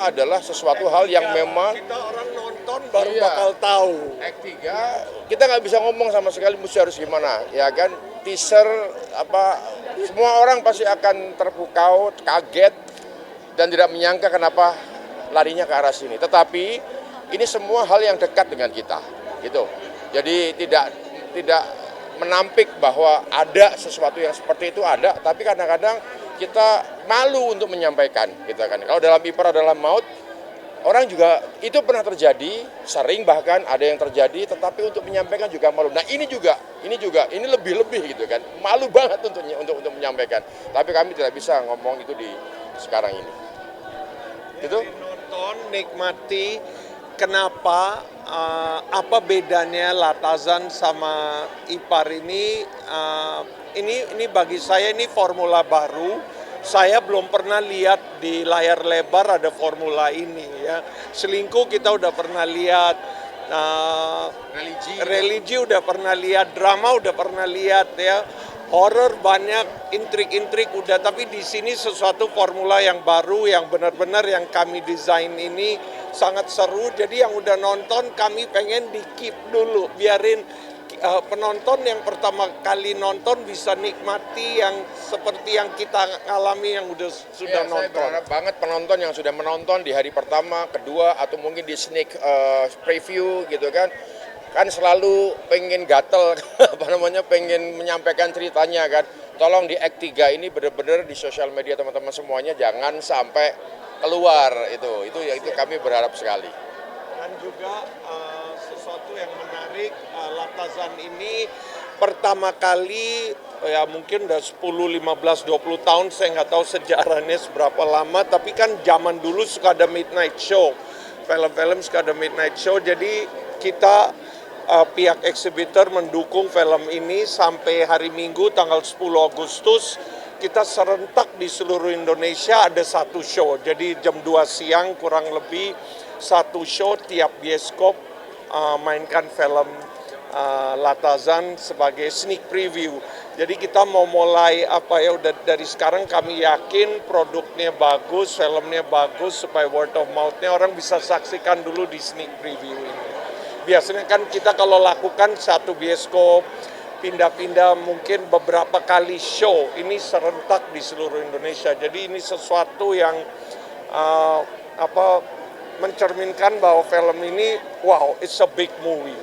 adalah sesuatu hal yang memang kita orang nonton baru bakal tahu. Act 3 kita nggak bisa ngomong sama sekali mesti harus gimana, ya kan? Teaser semua orang pasti akan terpukau, kaget dan tidak menyangka kenapa larinya ke arah sini. Tetapi ini semua hal yang dekat dengan kita, gitu. Jadi tidak menampik bahwa ada sesuatu yang seperti itu ada, tapi kadang-kadang kita malu untuk menyampaikan, gitu kan. Kalau dalam Ipar adalah maut, orang juga itu pernah terjadi, sering bahkan ada yang terjadi, tetapi untuk menyampaikan juga malu. Nah ini lebih gitu kan, malu banget untuk menyampaikan. Tapi kami tidak bisa ngomong itu di sekarang ini. Itu Nonton, nikmati. Kenapa? Apa bedanya Latazan sama Ipar ini? Ini bagi saya ini formula baru. Saya belum pernah lihat di layar lebar ada formula ini ya. Selingkuh kita udah pernah lihat, religi udah pernah lihat, drama udah pernah lihat ya. Horor banyak, intrik-intrik udah, tapi di sini sesuatu formula yang baru yang benar-benar yang kami desain ini sangat seru. Jadi yang udah nonton kami pengen di-keep dulu, biarin penonton yang pertama kali nonton bisa nikmati yang seperti yang kita alami yang sudah nonton. Saya berharap banget penonton yang sudah menonton di hari pertama, kedua, atau mungkin di sneak preview gitu kan selalu pengen gatel, pengen menyampaikan ceritanya kan. Tolong di Act 3 ini benar-benar di sosial media teman-teman semuanya jangan sampai keluar itu kami berharap sekali. Dan juga sesuatu yang menarik, Latazan ini pertama kali ya mungkin udah 10, 15, 20 tahun saya nggak tahu sejarahnya seberapa lama, tapi kan zaman dulu suka ada midnight show, film-film suka ada midnight show, jadi kita pihak eksibitor mendukung film ini sampai hari Minggu tanggal 10 Agustus kita serentak di seluruh Indonesia ada satu show, jadi jam 2 siang kurang lebih satu show tiap bioskop mainkan film Latazan sebagai sneak preview. Jadi kita mau mulai udah dari sekarang kami yakin produknya bagus, filmnya bagus supaya word of mouth-nya orang bisa saksikan dulu di sneak preview ini. Biasanya kan kita kalau lakukan satu bioskop pindah-pindah mungkin beberapa kali show, ini serentak di seluruh Indonesia. Jadi ini sesuatu yang mencerminkan bahwa film ini wow, it's a big movie.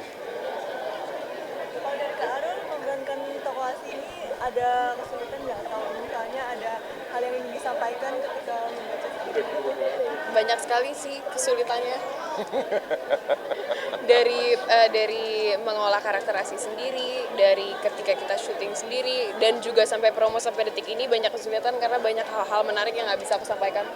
Kalau dari Kak Arun memerankan tokoh asli ini ada kesulitan nggak? Kalau misalnya ada hal yang ingin disampaikan ketika membaca film? Banyak sekali sih kesulitannya. Dari mengolah karakter asli sendiri, dari ketika kita syuting sendiri, dan juga sampai promo sampai detik ini banyak kesulitan karena banyak hal-hal menarik yang nggak bisa aku sampaikan.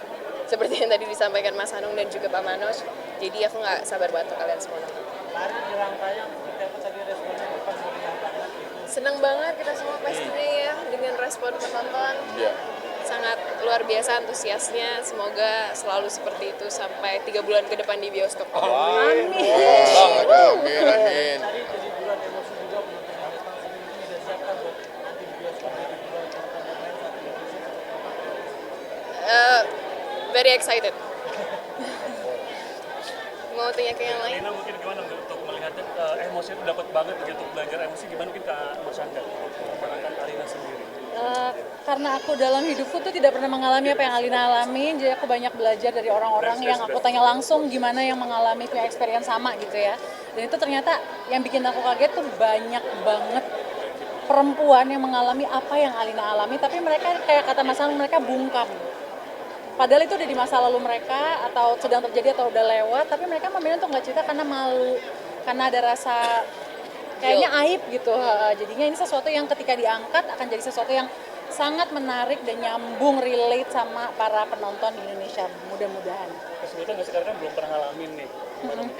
Seperti yang tadi disampaikan Mas Hanung dan juga Pak Manoj. Jadi aku nggak sabar banget untuk kalian semua nonton. Hari jelang tayang, seperti apa tadi responnya Bapak meriah banget gitu. Senang banget kita semua pastinya ya dengan respon penonton. Yeah. Sangat luar biasa antusiasnya, semoga selalu seperti itu sampai 3 bulan ke depan di bioskop. Amin. Amin. Amin. Tadi jadi bulan emosi juga penonton yang datang sini mungkin sudah siapkan buat nanti di bioskop jadi bulan penonton yang lain saat Indonesia. Very excited. Mau tanya ke yang lain? Lina mungkin gimana untuk melihatnya emosi itu dapat banget gitu, untuk belajar emosi gimana mungkin ke Mas Angga memerankan Alina sendiri? Karena aku dalam hidupku tuh tidak pernah mengalami apa yang Alina alami, jadi aku banyak belajar dari orang-orang yang aku tanya langsung gimana yang mengalami punya experience sama gitu ya. Dan itu ternyata yang bikin aku kaget tuh banyak banget perempuan yang mengalami apa yang Alina alami, tapi mereka kayak kata Mas Anung, mereka bungkam. Padahal itu udah di masa lalu mereka atau sedang terjadi atau udah lewat, tapi mereka memilih untuk nggak cerita karena malu, karena ada rasa kayaknya aib gitu. Jadinya ini sesuatu yang ketika diangkat akan jadi sesuatu yang sangat menarik dan nyambung, relate sama para penonton di Indonesia, mudah-mudahan. Kesulitan nggak sih, karena kan belum pernah ngalamin nih?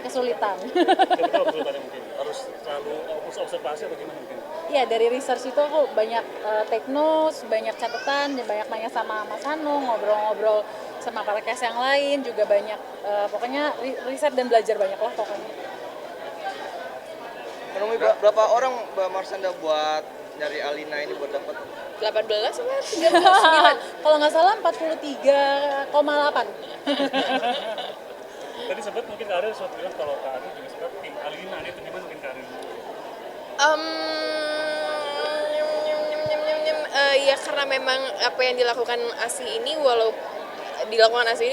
Kesulitan. Betul kesulitannya mungkin? Harus selalu observasi atau gimana mungkin? Iya, dari research itu aku banyak take notes, banyak catatan, banyak nanya sama Mas Hanung, ngobrol-ngobrol sama para cast yang lain, juga banyak, pokoknya riset dan belajar banyak lah pokoknya. Berapa orang Mbak Marsanda buat nyari Alina ini buat dapat? 18 apa 39? Kalau nggak salah 43,8. Tadi sempat mungkin Kak Ariel sempat bilang kalau Kak Ariel juga sempat tim Alina itu gimana mungkin Kak Ariel? Ya karena memang apa yang dilakukan Asi ini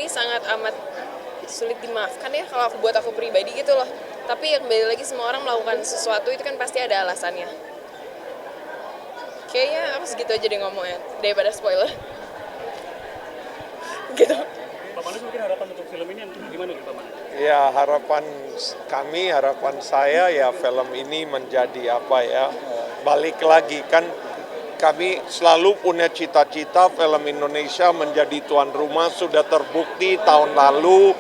sangat amat sulit dimaafkan ya kalau buat aku pribadi gitu loh. Tapi yang kembali lagi semua orang melakukan sesuatu itu kan pasti ada alasannya. Kayaknya aku segitu aja deh ngomongnya daripada spoiler. Gitu. Pak Manus mungkin harapan untuk film ini gimana nih Pak Manus? Ya harapan saya ya film ini menjadi apa ya, balik lagi kan kami selalu punya cita-cita film Indonesia menjadi tuan rumah, sudah terbukti tahun lalu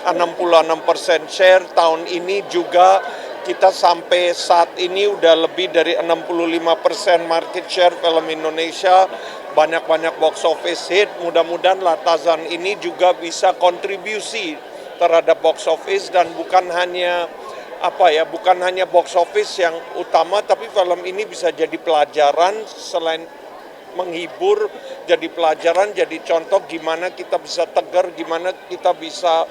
66% share, tahun ini juga kita sampai saat ini udah lebih dari 65% market share film Indonesia, banyak-banyak box office hit, mudah-mudahan Latazan ini juga bisa kontribusi terhadap box office dan bukan hanya box office yang utama, tapi film ini bisa jadi pelajaran selain menghibur, jadi pelajaran, jadi contoh gimana kita bisa tegar, gimana kita bisa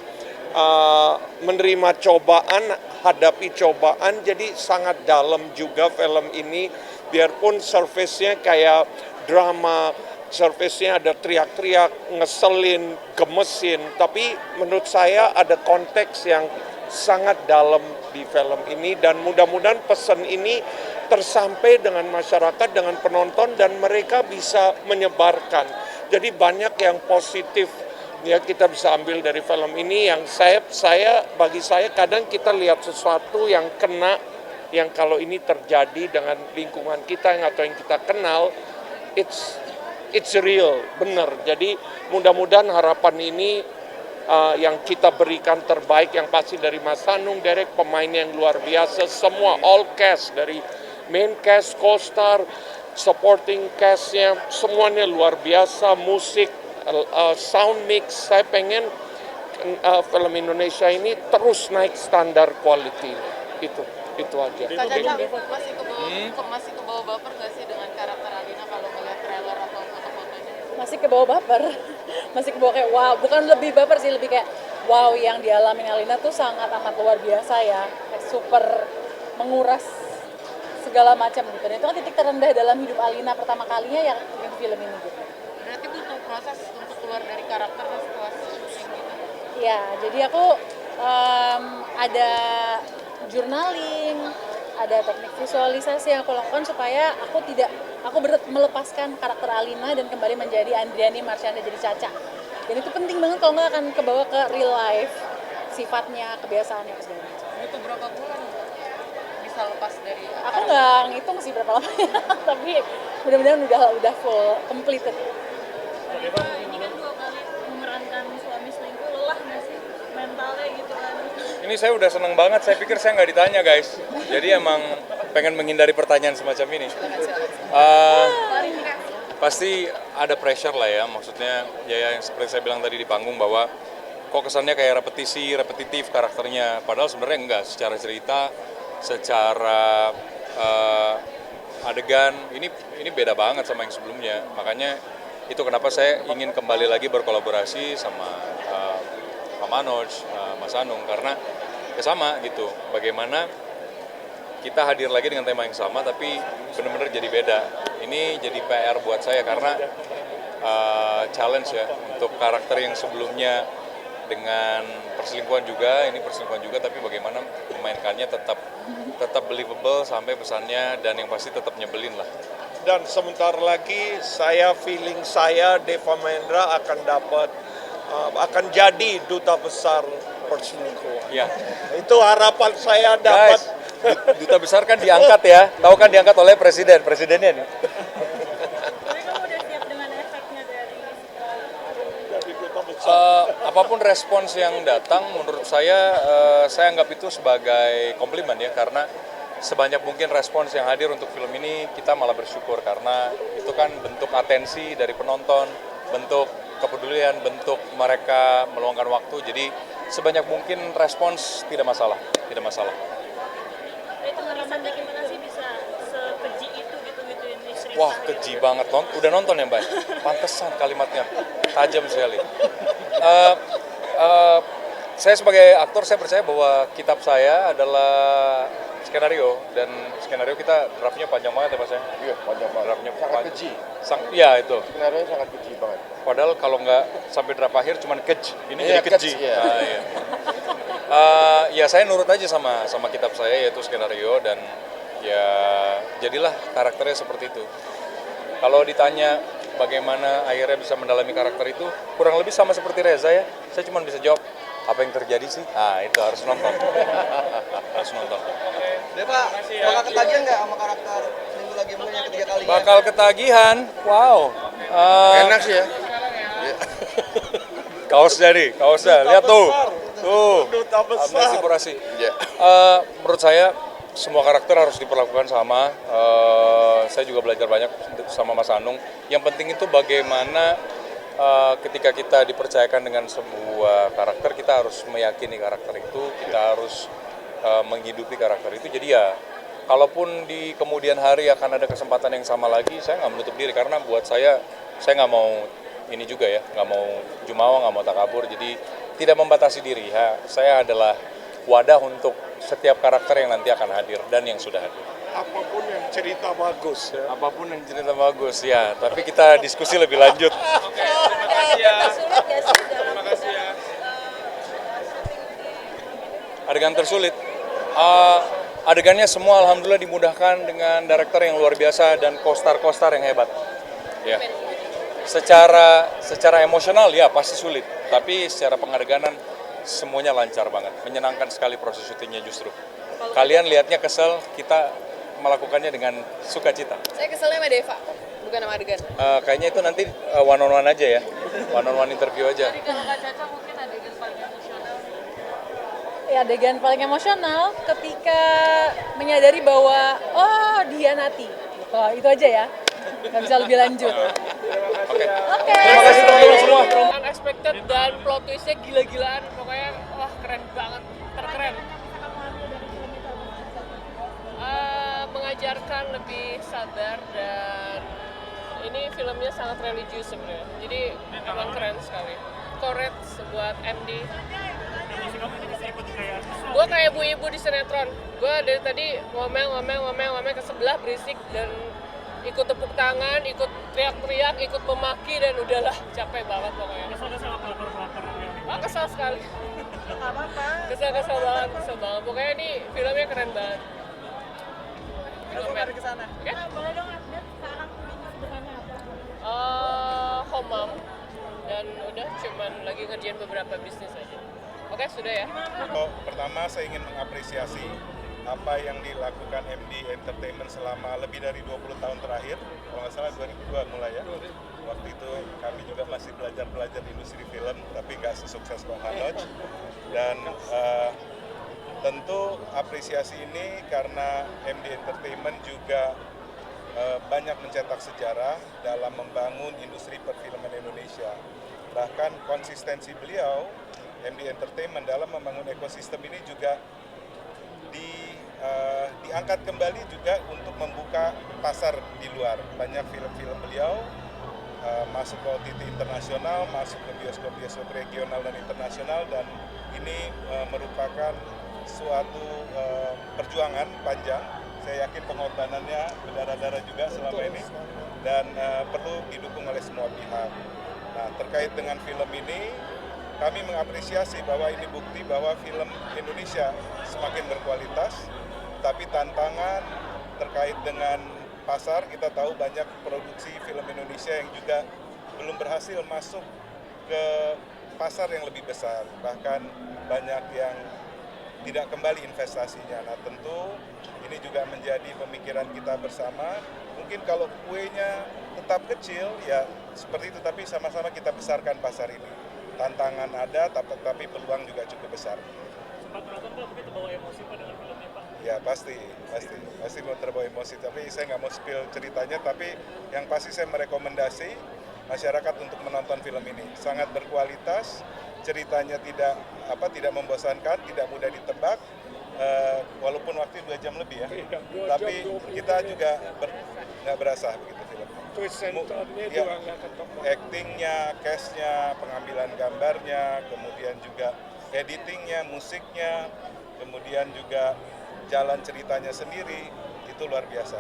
menerima cobaan, hadapi cobaan. Jadi sangat dalam juga film ini, biarpun surface-nya kayak drama, surface-nya ada teriak-teriak, ngeselin, gemesin, tapi menurut saya ada konteks yang sangat dalam di film ini dan mudah-mudahan pesan ini tersampai dengan masyarakat, dengan penonton dan mereka bisa menyebarkan. Jadi banyak yang positif ya kita bisa ambil dari film ini. Yang bagi saya kadang kita lihat sesuatu yang kena, yang kalau ini terjadi dengan lingkungan kita atau yang kita kenal, it's real, benar. Jadi mudah-mudahan harapan ini yang kita berikan terbaik, yang pasti dari Mas Anung, Derek, pemain yang luar biasa, semua all cast, dari main cast, co-star, supporting cast-nya, semuanya luar biasa, musik, sound mix. Saya pengen film Indonesia ini terus naik standar quality, itu aja. Kak Caca masih ke bawah baper nggak sih dengan karakter Alina kalau melihat trailer atau foto-fotonya? Masih ke bawah baper. Masih ke bawah kayak wow, bukan lebih baper sih, lebih kayak wow, yang dialami Alina tuh sangat amat luar biasa ya. Kayak super menguras segala macam gitu. Dan itu kan titik terendah dalam hidup Alina pertama kalinya yang bikin film ini gitu. Berarti butuh proses untuk keluar dari karakternya setelah syuting gitu? Iya, jadi aku ada journaling, ada teknik visualisasi yang aku lakukan supaya aku melepaskan karakter Alina dan kembali menjadi Andriani Marsyanda jadi Caca. Dan itu penting banget kalau nggak akan kebawa ke real life, sifatnya, kebiasaannya, segala macam. Itu berapa bulan bisa lepas dari? Aku nggak ngitung sih berapa lamanya, tapi mudah-mudahan udah full completed. Ini kan 2 kali memerankan suami selingkuh, lelah nggak sih mentalnya gitu kan? Ini saya udah seneng banget, saya pikir saya nggak ditanya guys. Jadi emang pengen menghindari pertanyaan semacam ini. Pasti ada pressure lah ya, maksudnya ya yang seperti saya bilang tadi di panggung bahwa kok kesannya kayak repetitif karakternya. Padahal sebenarnya enggak, secara cerita, secara adegan, ini beda banget sama yang sebelumnya. Makanya itu kenapa saya ingin kembali lagi berkolaborasi sama Pak Manoj, Mas Anung, karena ya sama gitu, bagaimana kita hadir lagi dengan tema yang sama tapi benar-benar jadi beda. Ini jadi PR buat saya karena challenge ya untuk karakter yang sebelumnya dengan perselingkuhan juga, ini perselingkuhan juga, tapi bagaimana memainkannya tetap believable sampai pesannya dan yang pasti tetap nyebelin lah. Dan sebentar lagi feeling saya Deva Mahendra akan jadi duta besar perselingkuhan. Ya. Itu harapan saya dapat. Guys, duta besar kan diangkat ya, tahu kan diangkat oleh presidennya nih. Tapi kamu udah siap dengan efeknya dari duta besar. Apapun respons yang datang, menurut saya anggap itu sebagai komplimen ya, karena sebanyak mungkin respons yang hadir untuk film ini kita malah bersyukur karena itu kan bentuk atensi dari penonton, bentuk kepedulian, bentuk mereka meluangkan waktu. Jadi sebanyak mungkin respons tidak masalah. itu ngerasain gimana sih bisa sekeji itu gitu-gituin wah keji banget. Udah nonton ya Mbak? Pantesan kalimatnya tajam sekali. Saya sebagai aktor, saya percaya bahwa kitab saya adalah skenario, dan skenario kita draftnya panjang banget ya Mas ya? Iya, panjang banget. Draftnya Sangat keji. Iya itu. Skenario sangat keji banget. Padahal kalau nggak sampai draft akhir cuman kej, ini Iya, jadi keji. kej, iya. Iya. Ya saya nurut aja sama kitab saya, yaitu skenario, dan ya jadilah karakternya seperti itu. Kalau ditanya bagaimana akhirnya bisa mendalami karakter itu, kurang lebih sama seperti Reza ya. Saya cuma bisa jawab, apa yang terjadi sih? Nah itu harus nonton. Harus nonton. Pak, bakal ketagihan nggak sama karakter Seminggu Lagi Mulai yang ketiga kalinya? Bakal ketagihan, wow. Enak sih ya. Kaosnya nih, kaosnya, lihat tuh. Tuh, Duta besar. amnesti operasi. Iya. Menurut saya semua karakter harus diperlakukan sama. Saya juga belajar banyak sama Mas Anung. Yang penting itu bagaimana ketika kita dipercayakan dengan sebuah karakter, kita harus meyakini karakter itu, kita harus menghidupi karakter itu. Jadi ya, kalaupun di kemudian hari akan ada kesempatan yang sama lagi, saya nggak menutup diri, karena buat saya nggak mau ini juga ya, nggak mau jumawa, nggak mau takabur, jadi tidak membatasi diri. Ya, saya adalah wadah untuk setiap karakter yang nanti akan hadir dan yang sudah hadir. Apapun yang cerita bagus ya. Apapun yang cerita bagus ya, tapi kita diskusi lebih lanjut. Sulit gak sih dalam Adegan tersulit, adegannya semua alhamdulillah dimudahkan dengan director yang luar biasa dan kostar yang hebat. Ya. Secara emosional ya pasti sulit, tapi secara pengadeganan semuanya lancar banget, menyenangkan sekali proses syutingnya justru. Kalian lihatnya kesel, kita melakukannya dengan sukacita. Saya keselnya sama Deva, bukan sama adegan. Kayaknya itu nanti one on one aja ya, one on one interview aja. Jadi kalau Kak Caca mungkin adegan paling emosional. Ya, adegan paling emosional ketika menyadari bahwa oh dia Nati. Oh, itu aja ya. Nggak bisa lebih lanjut. Oke. Terima kasih teman-teman semua. Unexpected dan plot twistnya gila-gilaan. Pokoknya wah keren banget, terkeren. Mengajarkan lebih sabar, dan ini filmnya sangat religius sebenarnya. Jadi memang keren sekali. Congrats buat MD. Gue kayak ibu-ibu di sinetron. Gue dari tadi ngomel ke sebelah berisik, dan ikut tepuk tangan, ikut teriak-teriak, ikut memaki, dan udahlah capek banget pokoknya. Kesal sekali. Kesal banget. Pokoknya ini filmnya keren banget. Langsung lari ke sana. Oke? Boleh dong update sekarang kesibukannya apa? Homam, dan udah cuman lagi ngerjain beberapa bisnis aja. Oke, sudah ya. Pertama saya ingin mengapresiasi apa yang dilakukan MD Entertainment selama lebih dari 20 tahun terakhir. Kalau nggak salah 2002 mulai ya. Waktu itu kami juga masih belajar di industri film, tapi nggak sesukses Bang Hanoj. Dan tentu apresiasi ini karena MD Entertainment juga banyak mencetak sejarah dalam membangun industri perfilman Indonesia. Bahkan konsistensi beliau, MD Entertainment, dalam membangun ekosistem ini juga diangkat kembali juga untuk membuka pasar di luar. Banyak film-film beliau masuk ke OTT internasional, masuk ke bioskop-bioskop regional dan internasional, dan ini merupakan suatu perjuangan panjang. Saya yakin pengorbanannya berdarah-darah juga selama ini, dan perlu didukung oleh semua pihak. Nah, terkait dengan film ini, kami mengapresiasi bahwa ini bukti bahwa film Indonesia semakin berkualitas, tapi tantangan terkait dengan pasar, kita tahu banyak produksi film Indonesia yang juga belum berhasil masuk ke pasar yang lebih besar, bahkan banyak yang tidak kembali investasinya. Nah, tentu ini juga menjadi pemikiran kita bersama. Mungkin kalau kuenya tetap kecil, ya seperti itu, tapi sama-sama kita besarkan pasar ini. Tantangan ada, tapi peluang juga cukup besar. Sempat menonton Pak, mungkin terbawa emosi Pak dengan filmnya Pak? Ya pasti mau terbawa emosi, tapi saya nggak mau spill ceritanya, tapi yang pasti saya merekomendasi masyarakat untuk menonton film ini. Sangat berkualitas, ceritanya tidak membosankan, tidak mudah ditebak, walaupun waktu 2 jam lebih ya, tapi kita juga nggak berasa begitu. twist and turn-nya ya, juga nggak ketemu. actingnya, cast-nya, pengambilan gambarnya, kemudian juga editingnya, musiknya, kemudian juga jalan ceritanya sendiri, itu luar biasa.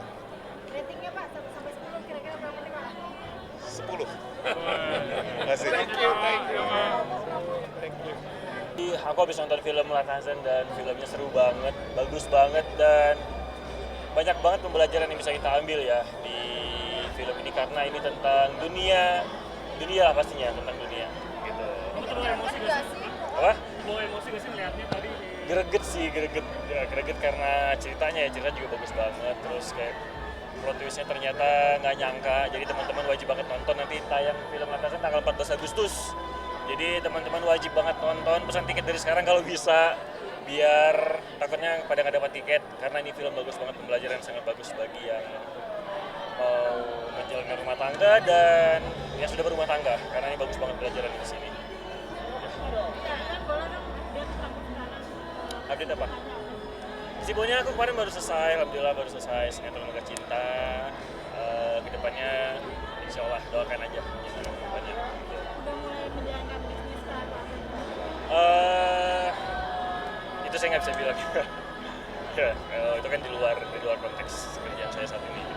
Ratingnya Pak, 1 sampai 10 kira-kira berapa nih Pak? 10. Masih. Thank you. Aku habis nonton film Latazen dan filmnya seru banget, bagus banget, dan banyak banget pembelajaran yang bisa kita ambil ya di film ini, karena ini tentang dunia lah pastinya, tentang dunia gitu. Kamu terlalu emosi gak sih? Apa? Terlalu emosi gak sih melihatnya tadi? Greget karena ceritanya juga bagus banget, terus kayak plot twistnya ternyata nggak nyangka, jadi teman-teman wajib banget nonton. Nanti tayang film Latazen tanggal 14 Agustus, jadi teman-teman wajib banget nonton, pesan tiket dari sekarang kalau bisa, biar takutnya pada nggak dapat tiket, karena ini film bagus banget, pembelajaran yang sangat bagus bagi yang mau menjalankan rumah tangga dan yang sudah berumah tangga, karena ini bagus banget pelajaran di sini. Update apa? Kesibukannya aku kemarin baru selesai, alhamdulillah baru selesai sinetron Luka Cinta. Kedepannya insya Allah doakan aja gimana kedepannya. Udah mulai menjalankan bisnis kan? Itu saya nggak bisa bilang. Ya, itu kan di luar konteks kerjaan saya saat ini. Gitu.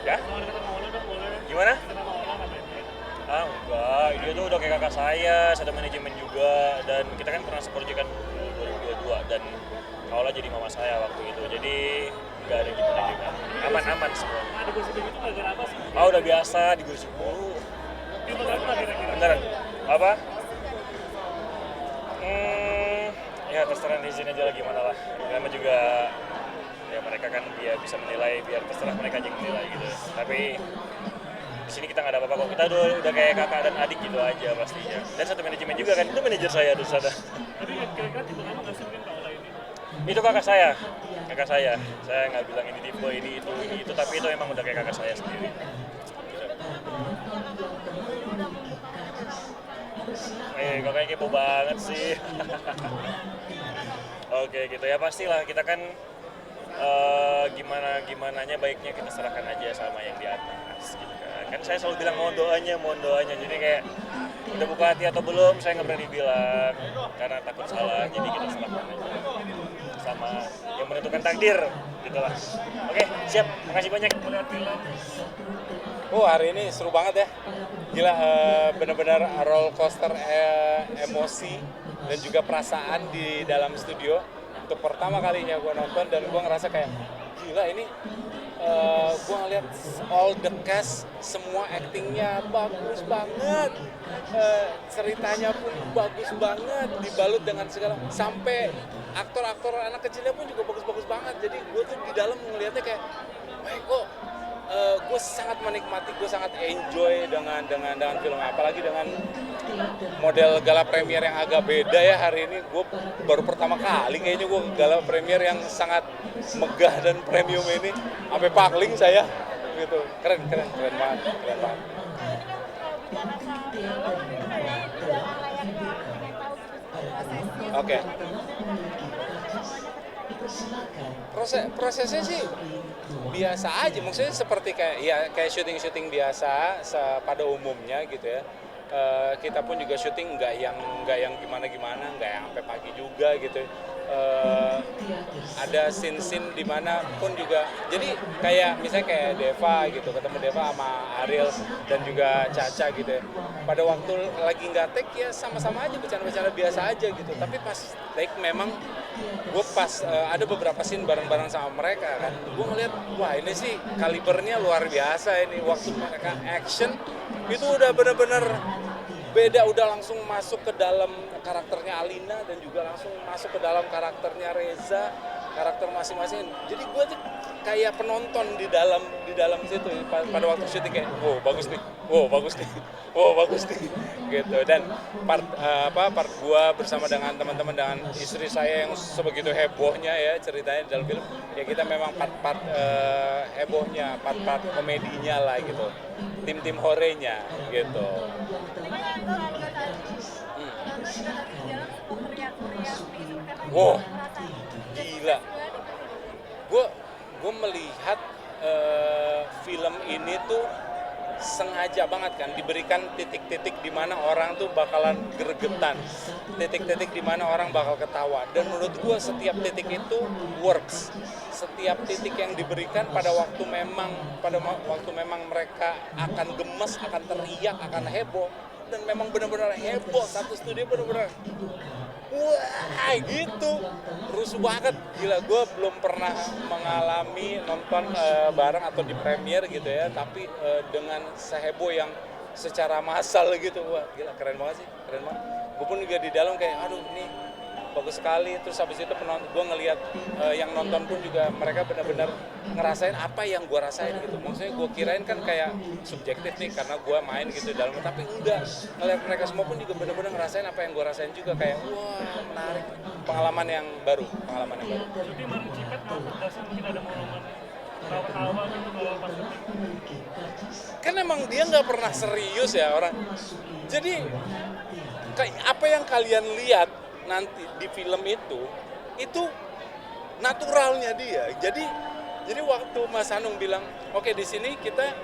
Ya? Mau deket sama Ola dong, boleh? Gimana? Deket sama Ola nggak berani? Enggak, dia tuh udah kayak kakak saya, satu manajemen juga, dan kita kan pernah seprojekan 2022, dan Kaola jadi mama saya waktu itu, jadi nggak ada gimana, aman semua. Nah, digosipin itu gara-gara apa sih? Udah biasa digosip mulu. Itu berapa kira-kira? Beneran? Apa? Ya terserah netizen aja lah, gimana lah. Karena juga ya mereka kan dia bisa menilai, biar terserah mereka aja yang menilai gitu. Tapi di sini kita nggak ada apa-apa kok, kita udah kayak kakak dan adik gitu aja pastinya. Dan satu manajemen juga kan, itu manajer saya di sana. Tapi kira-kira tipe nama nggak sih mungkin Kaola ini? Itu kakak saya. Saya nggak bilang ini tipe ini itu, tapi itu emang udah kayak kakak saya sendiri. Kakaknya kepo banget sih. Oke gitu ya, pastilah kita kan gimananya baiknya kita serahkan aja sama yang di atas gitu kan saya selalu bilang mohon doanya, jadi kayak udah buka hati atau belum saya nggak berani bilang karena takut salah, jadi kita serahkan aja sama yang menentukan takdir gitulah. Oke, siap, makasih banyak. Hari ini seru banget ya, gila, benar-benar roller coaster emosi dan juga perasaan di dalam studio. Untuk pertama kalinya gue nonton dan gue ngerasa kayak gila ini, gue ngeliat all the cast, semua actingnya bagus banget, ceritanya pun bagus banget, dibalut dengan segala, sampai aktor-aktor anak kecilnya pun juga bagus-bagus banget. Jadi gue tuh di dalam ngeliatnya kayak, wah kok gue sangat menikmati, gue sangat enjoy dengan film, apalagi dengan model gala premier yang agak beda ya hari ini. Gue baru pertama kali kayaknya gue gala premier yang sangat megah dan premium ini, sampai pakling saya gitu. Keren banget. Oke. Prosesnya sih biasa aja, maksudnya seperti kayak syuting biasa pada umumnya gitu ya. Kita pun juga syuting nggak yang gimana, nggak yang sampai pagi juga gitu. Ada scene di mana pun juga, jadi misalnya kayak Deva gitu, ketemu Deva sama Ariel dan juga Caca gitu ya. Pada waktu lagi nggak take ya sama-sama aja bercanda biasa aja gitu. Tapi pas take memang gue ada beberapa scene bareng-bareng sama mereka kan. Gue ngeliat, wah ini sih kalibernya luar biasa ini. Waktu mereka action itu udah bener-bener beda, udah langsung masuk ke dalam karakternya Alina dan juga langsung masuk ke dalam karakternya Reza, karakter masing-masing. Jadi gue tuh kayak penonton di dalam situ pada waktu syuting, kayak bagus nih gitu. Dan part gue bersama dengan teman-teman, dengan istri saya yang sebegitu hebohnya ya ceritanya di dalam film ya, kita memang part hebohnya, part komedinya lah gitu, tim horenya gitu. Gila. Gue melihat film ini tuh sengaja banget kan diberikan titik-titik di mana orang tuh bakalan gregetan, titik-titik di mana orang bakal ketawa. Dan menurut gua setiap titik itu works. Setiap titik yang diberikan pada waktu memang mereka akan gemes, akan teriak, akan heboh, dan memang benar-benar heboh. Satu studio benar-benar wah gitu, rusuh banget, gila. Gue belum pernah mengalami nonton bareng atau di premier gitu ya, tapi dengan seheboh yang secara massal gitu. Wah gila, keren banget sih, keren banget. Gue pun juga di dalam kayak aduh ini bagus sekali. Terus habis itu gue ngelihat yang nonton pun juga mereka benar-benar ngerasain apa yang gue rasain gitu. Maksudnya gue kirain kan kayak subjektif nih karena gue main gitu di dalam, tapi enggak, ngelihat mereka semua pun juga benar-benar ngerasain apa yang gue rasain juga, kayak wah menarik, pengalaman yang baru. Jadi Marun Cipet ngangkat dasar mungkin ada momen tawa-tawa gitu kalau pas syuting. Kan emang dia nggak pernah serius ya orang. Jadi kayak apa yang kalian lihat nanti di film itu naturalnya dia. Jadi waktu Mas Hanung bilang, oke di sini kita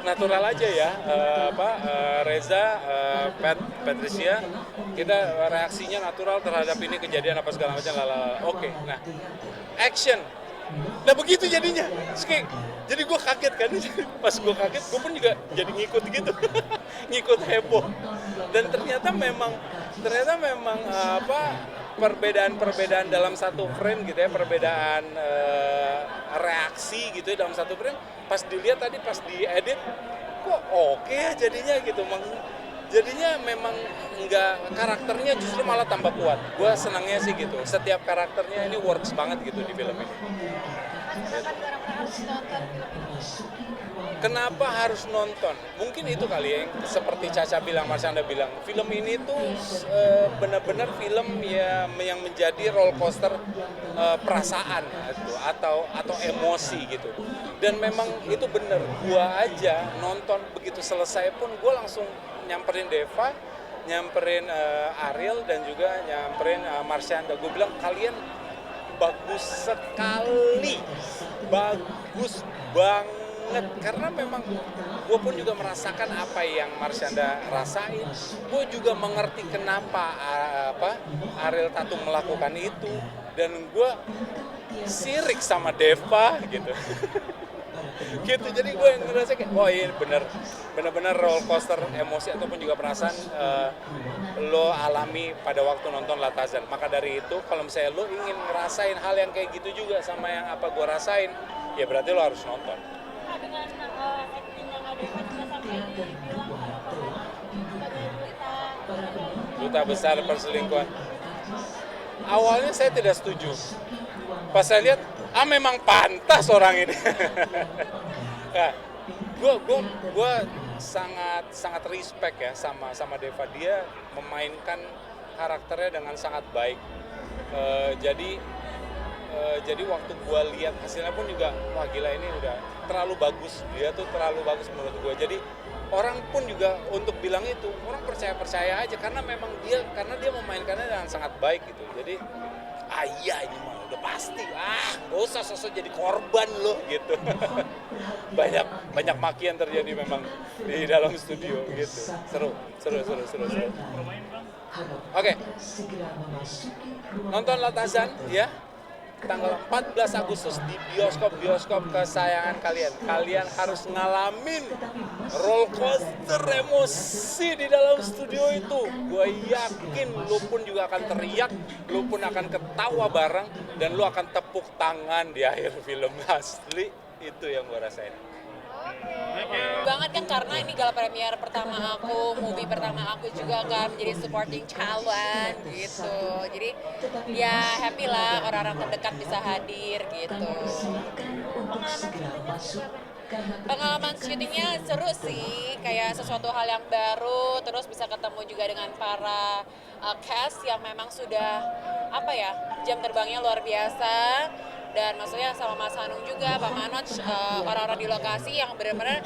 natural aja ya, Reza, Patricia, kita reaksinya natural terhadap ini kejadian apa segala macam, Oke, nah action. Nah begitu jadinya, jadi gue kaget kan, pas gue kaget, gue pun juga jadi ngikut gitu, ngikut heboh. Dan ternyata memang perbedaan dalam satu frame gitu ya, perbedaan reaksi gitu ya dalam satu frame. Pas dilihat tadi, pas diedit, kok oke ya jadinya gitu. Jadinya memang enggak, karakternya justru malah tambah kuat. Gue senangnya sih gitu. Setiap karakternya ini works banget gitu di film ini. Kenapa harus nonton? Mungkin itu kali ya, seperti Caca bilang, Marsyanda bilang, film ini tuh benar-benar film yang menjadi roller coaster perasaan gitu, atau emosi gitu. Dan memang itu benar. Gua aja nonton begitu selesai pun gue langsung nyamperin Deva, nyamperin Ariel, dan juga nyamperin Marsyanda. Gue bilang kalian bagus sekali, bagus banget, karena memang gue pun juga merasakan apa yang Marsyanda rasain. Gue juga mengerti kenapa Ariel Tatum melakukan itu, dan gue sirik sama Deva gitu. Gitu, jadi gue ngerasa kayak oh iya benar-benar roller coaster emosi ataupun juga perasaan lo alami pada waktu nonton Latazan. Maka dari itu kalau misalnya lo ingin ngerasain hal yang kayak gitu juga sama yang apa gue rasain, ya berarti lo harus nonton. Dengan acting yang ada juga sampai dibilang Duta besar perselingkuhan. Awalnya saya tidak setuju. Pas saya lihat, memang pantas orang ini. Nah, gue sangat respect ya sama Deva. Dia memainkan karakternya dengan sangat baik. Jadi waktu gue lihat hasilnya pun juga, wah gila ini udah terlalu bagus. Dia tuh terlalu bagus menurut gue. Jadi orang pun juga untuk bilang itu, orang percaya aja karena dia memainkannya dengan sangat baik gitu. Jadi iya ini mah udah pasti, gak usah sosok jadi korban loh gitu. banyak makian terjadi memang di dalam studio gitu. Seru. Oke. Nonton Latazan ya, tanggal 14 Agustus di bioskop kesayangan kalian. Kalian harus ngalamin roller coaster emosi di dalam studio itu. Gue yakin lu pun juga akan teriak, lu pun akan ketawa bareng, dan lu akan tepuk tangan di akhir film. Asli, itu yang gue rasain. Banget kan, karena ini gala premier pertama aku, movie pertama aku juga kan menjadi supporting talent gitu. Jadi ya happy lah orang-orang terdekat bisa hadir gitu. Pengalaman syutingnya seru sih, kayak sesuatu hal yang baru, terus bisa ketemu juga dengan para cast yang memang sudah jam terbangnya luar biasa. Dan maksudnya sama Mas Hanung juga, Pak Manoj, orang-orang di lokasi yang benar-benar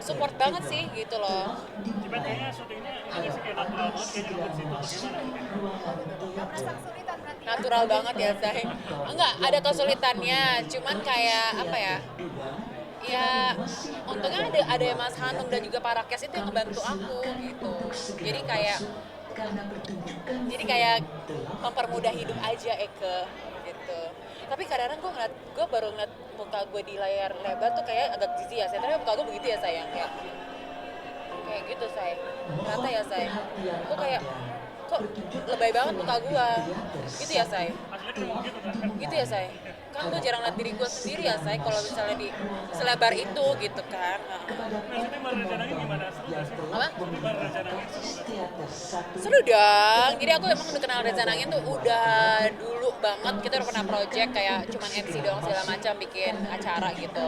support banget sih gitu loh. Cipet kayaknya syutingnya ini sih kayak natural banget, kayaknya dapat situ gimana? natural banget ya Say. Enggak, ada kesulitannya, cuman kayak apa ya? Ya untungnya ada Mas Hanung dan juga para cast itu yang ngebantu aku gitu. Jadi kayak mempermudah hidup aja Eke gitu. Tapi kadang-kadang gue baru ngeliat muka gue di layar lebar tuh kayak agak jijik ya Say. Tapi muka gue begitu ya sayang kayak gitu Say. Ternyata ya Say. Gue kayak kok lebay banget muka gue. Gitu ya Say. Gitu ya Say. Kan gue jarang liat diri gue sendiri ya Say, kalau misalnya di selebar itu gitu kan. Apa? Seru dong. Jadi aku emang udah kenal Reza Nangin tuh udah dulu banget. Kita udah pernah project kayak cuman MC doang segala macam, bikin acara gitu.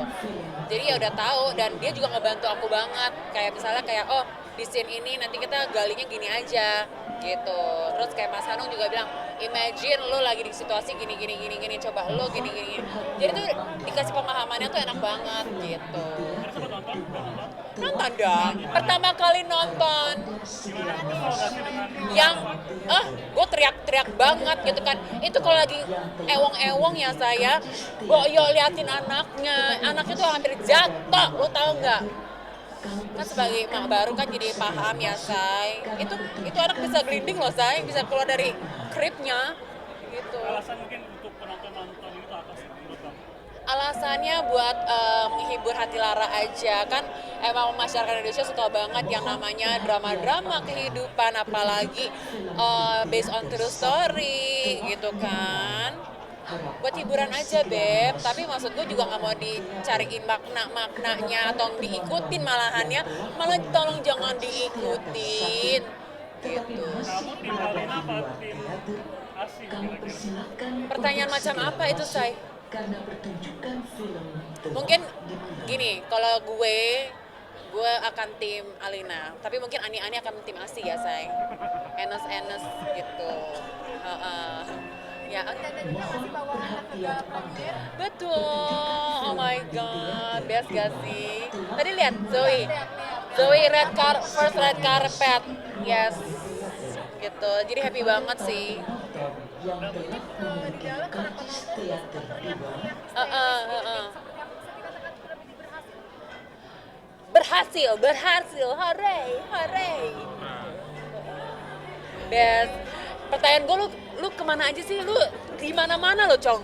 Jadi ya udah tahu, dan dia juga ngebantu aku banget. Kayak misalnya kayak oh di scene ini nanti kita galinya gini aja gitu. Terus kayak Mas Hanung juga bilang, imagine lo lagi di situasi gini, coba lo gini. Jadi tuh dikasih pemahamannya tuh enak banget gitu. Nonton dong, pertama kali nonton. Yang, gue teriak-teriak banget gitu kan. Itu kalau lagi ewong-ewong ya saya, Boyo liatin anaknya tuh hampir jatuh, lo tau nggak? Kan sebagai mak baru kan jadi paham ya Say, itu anak bisa gelinding loh Say, bisa keluar dari cribnya gitu. Alasan mungkin untuk penonton itu apa sih menurut kamu? Alasannya buat menghibur hati Lara aja kan. Emang masyarakat Indonesia suka banget yang namanya drama-drama kehidupan, apalagi based on true story gitu kan. Buat hiburan aja Beb, tapi maksud gue juga gak mau dicariin maknanya atau diikutin malahannya, malah tolong jangan diikutin gitu. Kamu tim Alina apa tim Asih kira-kira? Pertanyaan macam apa itu Say? Mungkin gini, kalau gue akan tim Alina, tapi mungkin Ani akan tim Asih ya Say. Enes gitu. Ya, betul. Oh my god, best gak sih? Tadi lihat Zoe first red carpet, yes, gitu. Jadi happy banget sih. Berhasil, hooray. Best. Pertanyaan gue, lu kemana aja sih? Lu di mana-mana lo, Cong.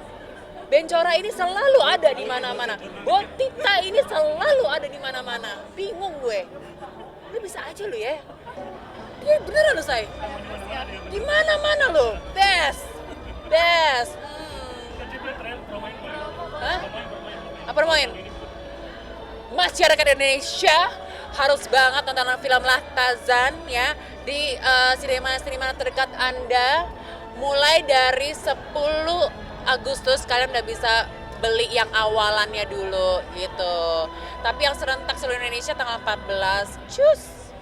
Bencora ini selalu ada di mana-mana. Botita ini selalu ada di mana-mana. Bingung gue. Lu bisa aja lu ya. Iya beneran lu, Say. Di mana-mana lo. Best. Hah? Apa promoin? Masyarakat Indonesia harus banget nonton film Lahtazan ya di sinema terdekat Anda. Mulai dari 10 Agustus kalian udah bisa beli yang awalannya dulu gitu. Tapi yang serentak seluruh Indonesia tanggal 14. Cus.